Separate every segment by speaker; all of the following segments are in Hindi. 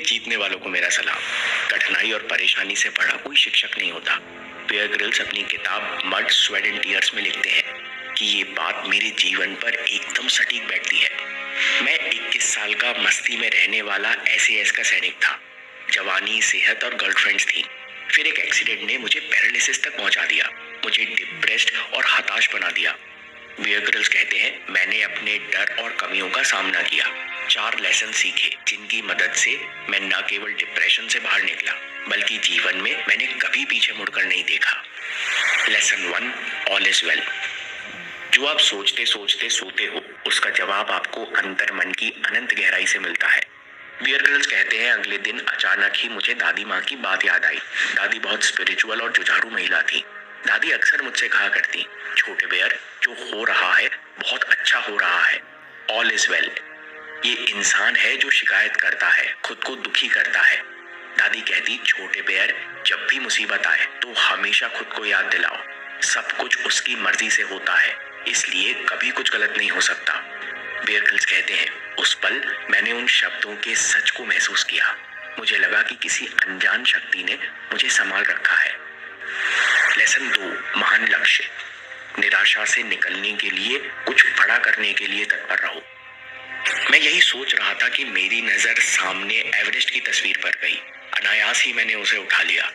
Speaker 1: जीतने वालों को मेरा सलाम। कठिनाई और परेशानी से बड़ा कोई शिक्षक नहीं होता। बियर ग्रिल्स अपनी किताब मड स्वेट एंड टीयर्स में लिखते हैं कि ये बात मेरे जीवन पर एकदम सटीक बैठती है। मैं 21 साल का मस्ती में रहने वाला SAS का सैनिक था। जवानी, सेहत और गर्लफ्रेंड्स थी। फिर एक एक्सीडेंट ने मुझे पैरालिसिस तक पहुंचा दिया, मुझे डिप्रेस्ड और हताश बना दिया। बियर ग्रिल्स कहते हैं, मैंने अपने डर और कमियों का सामना किया, 4 लेसन सीखे जिनकी मदद से मैं न केवल डिप्रेशन से बाहर निकला बल्कि जीवन में मैंने कभी पीछे मुड़कर नहीं देखा। Lesson 1, all is well. जो आप सोचते सोचते सोते हो उसका जवाब आपको अंतर मन की अनंत गहराई से मिलता है। बियर ग्रिल्स कहते हैं, अगले दिन अचानक ही मुझे दादी माँ की बात याद आई। दादी बहुत स्पिरिचुअल और जुझारू महिला थी। दादी अक्सर मुझसे कहा करती, छोटे बियर, जो हो रहा है बहुत अच्छा हो रहा है, ऑल इज वेल। ये इंसान है जो शिकायत करता है, खुद को दुखी करता है। दादी कहती, छोटे बियर, जब भी मुसीबत आए तो हमेशा खुद को याद दिलाओ, सब कुछ उसकी मर्जी से होता है, इसलिए कभी कुछ गलत नहीं हो सकता। बियर ग्रिल्स कहते हैं, उस पल मैंने उन शब्दों के सच को महसूस किया। मुझे लगा कि किसी अनजान शक्ति ने मुझे संभाल रखा है। लेसन 2, महान लक्ष्य। निराशा से निकलने के लिए, कुछ बड़ा करने के लिए तत्पर रहो। मैं यही सोच रहा था कि मेरी नजर सामने एवरेस्ट की तस्वीर पर गई। अनायास ही मैंने उसे उठा लिया।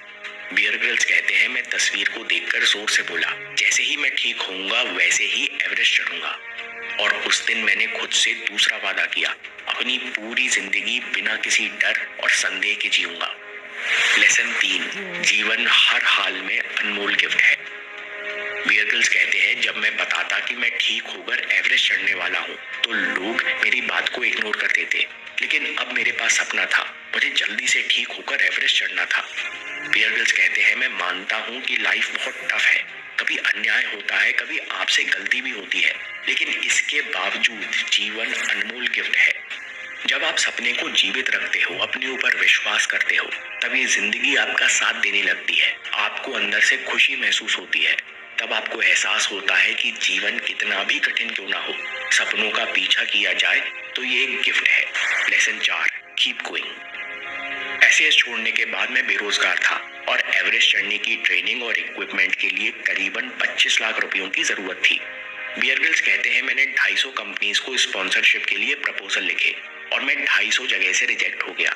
Speaker 1: बियर ग्रिल्स कहते हैं, मैं तस्वीर को देखकर जोर से बोला, जैसे ही मैं ठीक होऊंगा वैसे ही एवरेस्ट चढ़ूंगा। और उस दिन मैंने खुद से दूसरा वादा किया, अपनी पूरी जिंदगी बिना किसी डर और संदेह के जीऊंगा। लेसन 3, जीवन हर हाल में अनमोल गिफ्ट है। बियर ग्रिल्स कहते हैं, जब मैं बताता कि मैं ठीक होकर एवरेस्ट चढ़ने वाला हूँ तो लोग मेरी बात को इग्नोर कर देते, लेकिन अब मेरे पास सपना था, मुझे जल्दी से ठीक होकर एवरेस्ट चढ़ना था। बियर ग्रिल्स कहते हैं, मैं मानता हूँ कि लाइफ बहुत टफ है, कभी अन्याय होता है, कभी आपसे गलती भी होती है, लेकिन इसके बावजूद जीवन अनमोल गिफ्ट है। जब आप सपने को जीवित रखते हो, अपने ऊपर विश्वास करते हो, तब ये जिंदगी आपका साथ देने लगती है। आपको अंदर से खुशी महसूस होती है। तब आपको एहसास होता है कि जीवन कितना भी कठिन क्यों ना हो, सपनों का पीछा किया जाए तो ये एक गिफ्ट है। Lesson 4, keep going. SAS छोड़ने के बाद मैं बेरोजगार था और एवरेस्ट चढ़ने की ट्रेनिंग और इक्विपमेंट के लिए करीबन 25 लाख रुपयों की जरूरत थी। बियर ग्रिल्स कहते हैं, मैंने 250 कंपनीज को स्पॉन्सरशिप के लिए प्रपोजल लिखे और मैं 250 जगह से रिजेक्ट हो गया।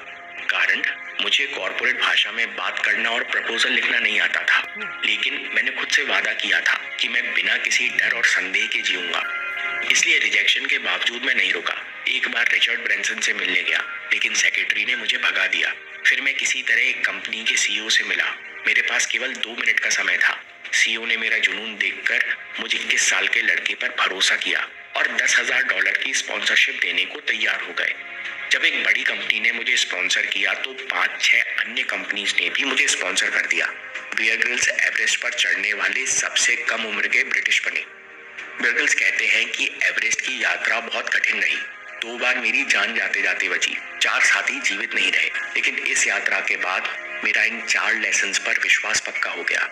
Speaker 1: कारण, मुझे कॉर्पोरेट भाषा में बात करना और प्रपोजल लिखना नहीं आता था, लेकिन मैंने खुद से वादा किया था कि मैं बिना किसी डर और संदेह के जीऊंगा। इसलिए रिजेक्शन के बावजूद मैं नहीं रुका। एक बार रिचर्ड ब्रैंसन से मिलने गया, लेकिन सेक्रेटरी ने मुझे भगा दिया। फिर मैं किसी तरह एक कंपनी के CEO से मिला। मेरे पास केवल 2 मिनट का समय था। CEO ने मेरा जुनून देखकर मुझ 21 साल के लड़के पर भरोसा किया और $10,000 की स्पॉन्सरशिप देने को तैयार हो गए। जब एक बड़ी कंपनी ने मुझे स्पॉन्सर किया तो 5-6 अन्य कंपनीज ने भी मुझे स्पॉन्सर कर दिया। बियर ग्रिल्स एवरेस्ट पर चढ़ने वाले सबसे कम उम्र के ब्रिटिश बने। बियर ग्रिल्स कहते हैं कि एवरेस्ट की यात्रा बहुत कठिन रही। 2 बार मेरी जान जाते जाते बची, 4 साथी जीवित नहीं रहे, लेकिन इस यात्रा के बाद मेरा इन 4 लेसन्स पर विश्वास पक्का हो गया।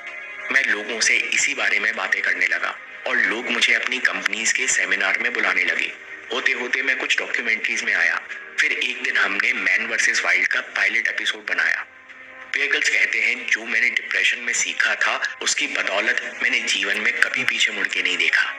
Speaker 1: मैं लोगों से इसी बारे में बातें करने लगा और लोग मुझे अपनी कंपनीज के सेमिनार में बुलाने लगे। होते होते मैं कुछ डॉक्यूमेंट्रीज में आया। फिर एक दिन हमने मैन वर्सेस वाइल्ड का पायलट एपिसोड बनाया। बियर ग्रिल्स कहते हैं, जो मैंने डिप्रेशन में सीखा था उसकी बदौलत मैंने जीवन में कभी पीछे मुड़ के नहीं देखा।